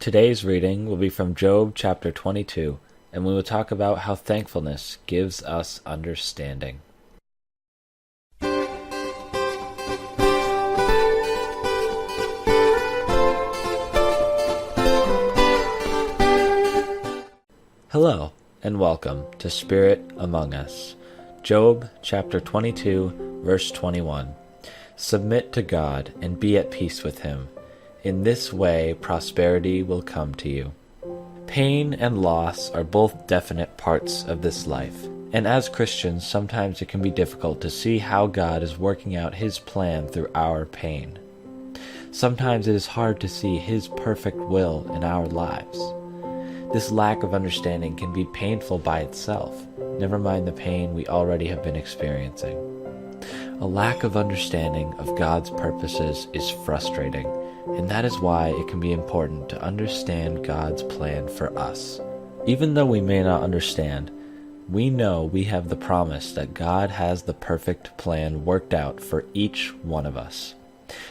Today's reading will be from Job chapter 22, and we will talk about how thankfulness gives us understanding. Hello, and welcome to Spirit Among Us. Job chapter 22, verse 21. Submit to God and be at peace with Him. In this way, prosperity will come to you. Pain and loss are both definite parts of this life, and as Christians, sometimes it can be difficult to see how God is working out His plan through our pain. Sometimes it is hard to see His perfect will in our lives. This lack of understanding can be painful by itself, never mind the pain we already have been experiencing. A lack of understanding of God's purposes is frustrating, and that is why it can be important to understand God's plan for us. Even though we may not understand, we know we have the promise that God has the perfect plan worked out for each one of us.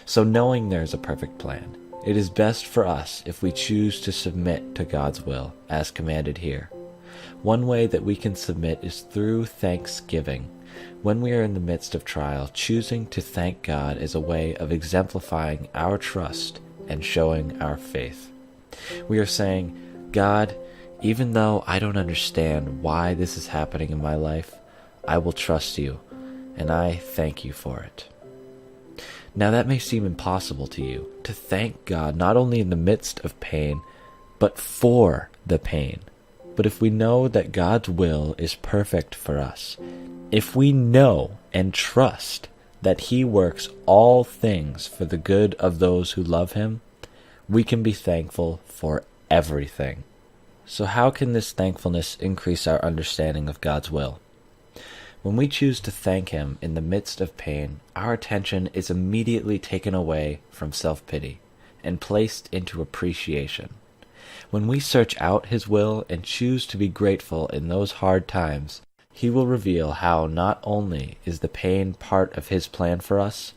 So knowing there is a perfect plan, it is best for us if we choose to submit to God's will, as commanded here. One way that we can submit is through thanksgiving. When we are in the midst of trial, choosing to thank God is a way of exemplifying our trust and showing our faith. We are saying, God, even though I don't understand why this is happening in my life, I will trust you, and I thank you for it. Now that may seem impossible to you, to thank God not only in the midst of pain, but for the pain. But if we know that God's will is perfect for us, if we know and trust that He works all things for the good of those who love Him, we can be thankful for everything. So how can this thankfulness increase our understanding of God's will? When we choose to thank Him in the midst of pain, our attention is immediately taken away from self-pity and placed into appreciation. When we search out His will and choose to be grateful in those hard times, He will reveal how not only is the pain part of His plan for us,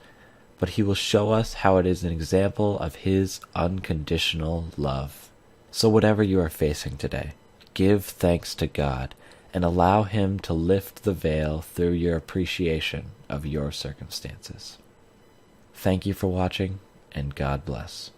but He will show us how it is an example of His unconditional love. So whatever you are facing today, give thanks to God and allow Him to lift the veil through your appreciation of your circumstances. Thank you for watching, and God bless.